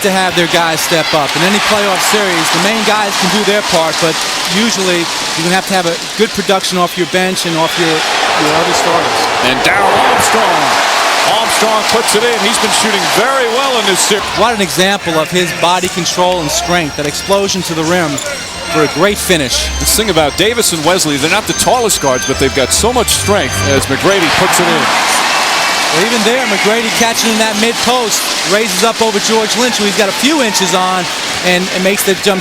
to have their guys step up. In any playoff series, the main guys can do their part, but usually you're going to have a good production off your bench and off your other starters. And Darrell Armstrong puts it in. He's been shooting very well in this series. What an example of his body control and strength, that explosion to the rim for a great finish. This thing about Davis and Wesley, they're not the tallest guards, but they've got so much strength as McGrady puts it in. Well, even there, McGrady catching in that mid-post, raises up over George Lynch, who he's got a few inches on, and makes the jump.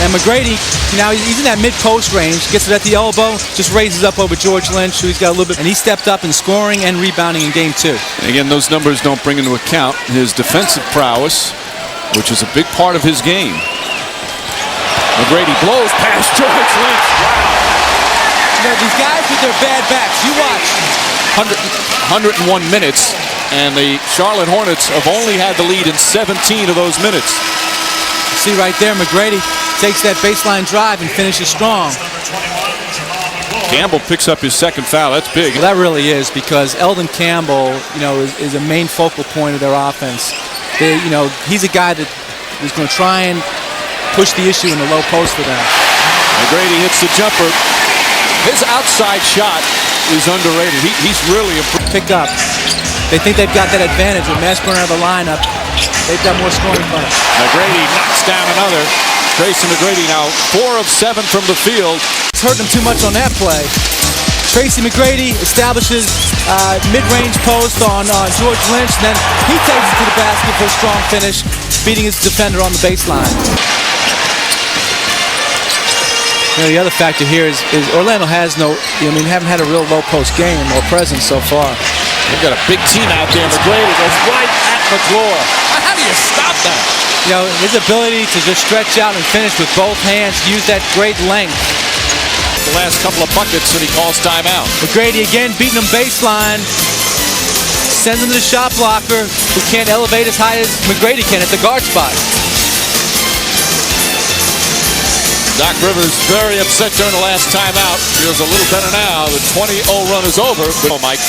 And McGrady, now he's in that mid-post range, gets it at the elbow, just raises up over George Lynch, who he's got a little bit, and he stepped up in scoring and rebounding in game 2. And again, those numbers don't bring into account his defensive prowess, which is a big part of his game. McGrady blows past George Lynch. Wow. You know, these guys with their bad backs, you watch. 101 minutes, and the Charlotte Hornets have only had the lead in 17 of those minutes. See right there, McGrady takes that baseline drive and finishes strong. Campbell picks up his second foul. That's big. Well, that really is, because Eldon Campbell, is a main focal point of their offense. He's a guy that is going to try and push the issue in the low post for them. McGrady hits the jumper. His outside shot is underrated. He's really improved. Pick up. They think they've got that advantage with Mashburn out of the lineup. They've got more scoring fun. McGrady knocks down another. Tracy McGrady now 4 of 7 from the field. It's hurt him too much on that play. Tracy McGrady establishes mid-range post on George Lynch, and then he takes it to the basket for a strong finish, beating his defender on the baseline. The other factor here is Orlando has haven't had a real low post game or presence so far. They've got a big team out there. McGrady goes right at McGlure. How do you stop that? His ability to just stretch out and finish with both hands, use that great length. The last couple of buckets, and he calls timeout. McGrady again beating him baseline. Sends him to the shot blocker, who can't elevate as high as McGrady can at the guard spot. Doc Rivers very upset during the last timeout. Feels a little better now. The 20-0 run is over. Mike.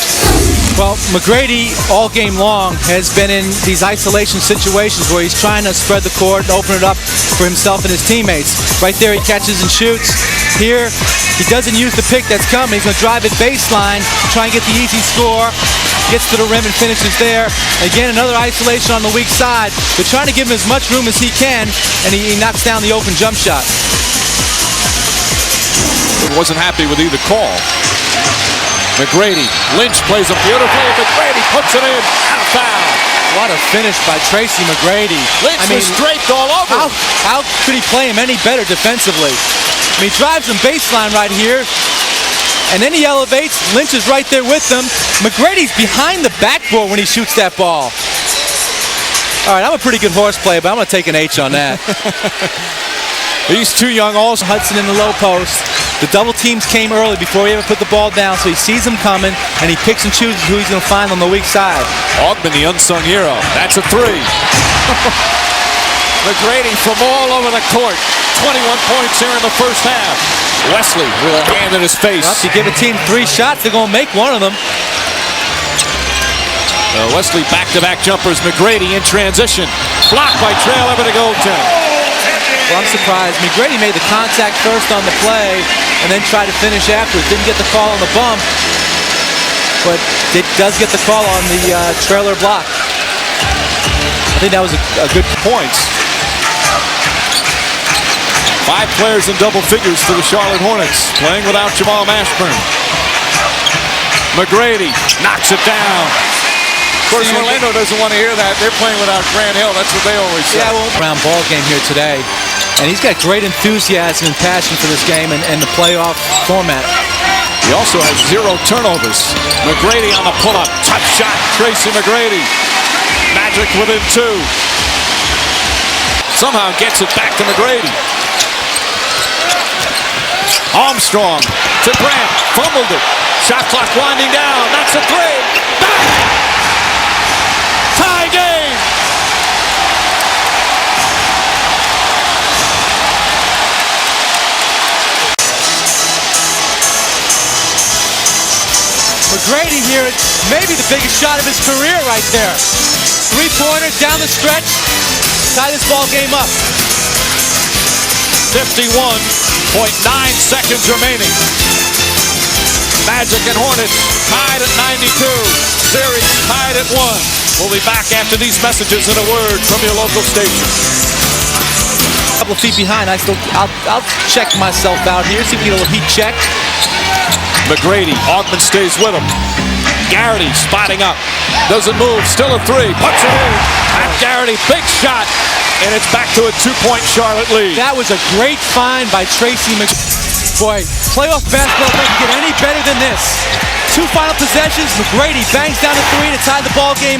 Well, McGrady all game long has been in these isolation situations where he's trying to spread the court and open it up for himself and his teammates. Right there, he catches and shoots. Here, he doesn't use the pick that's coming. He's going to drive it baseline, try and get the easy score. Gets to the rim and finishes there. Again, another isolation on the weak side. They're trying to give him as much room as he can, and he knocks down the open jump shot. Wasn't happy with either call. McGrady, Lynch plays a beautiful. McGrady puts it in. And a foul. What a finish by Tracy McGrady. Lynch was draped all over. How could he play him any better defensively? He drives him baseline right here, and then he elevates. Lynch is right there with him. McGrady's behind the backboard when he shoots that ball. All right, I'm a pretty good horseplay, but I'm going to take an H on that. These two young also. Hudson in the low post. The double teams came early before he ever put the ball down, so he sees them coming, and he picks and chooses who he's going to find on the weak side. Augman, the unsung hero. That's a 3. McGrady from all over the court. 21 points here in the first half. Wesley with a hand in his face. Well, if you give a team 3 shots, they're going to make one of them. Wesley back-to-back jumpers. McGrady in transition. Blocked by Trail over to Goldton. Well, I'm surprised. McGrady made the contact first on the play and then tried to finish afterwards. Didn't get the call on the bump, but it does get the call on the trailer block. I think that was a good points. 5 players in double figures for the Charlotte Hornets, playing without Jamal Mashburn. McGrady knocks it down. Of course, Orlando doesn't want to hear that. They're playing without Grant Hill. That's what they always say. Yeah, well, round ball game here today. And he's got great enthusiasm and passion for this game and the playoff format. He also has 0 turnovers. McGrady on the pull-up. Tough shot. Tracy McGrady. Magic within 2. Somehow gets it back to McGrady. Armstrong to Grant. Fumbled it. Shot clock winding down. That's a 3. Bang! Tie game! McGrady here, maybe the biggest shot of his career right there. 3-pointer down the stretch. tie this ball game up. 51.9 seconds remaining. Magic and Hornets tied at 92. Series tied at 1. We'll be back after these messages and a word from your local station. A couple of feet behind. I'll check myself out here. See if we get a little heat check. McGrady, Augman stays with him. Garrity spotting up. Doesn't move. Still a three. Puts it in. At Garrity, big shot. And it's back to a 2-point Charlotte lead. That was a great find by Tracy McGrady. Boy, playoff basketball doesn't get any better than this. 2 final possessions. McGrady bangs down a 3 to tie the ball game.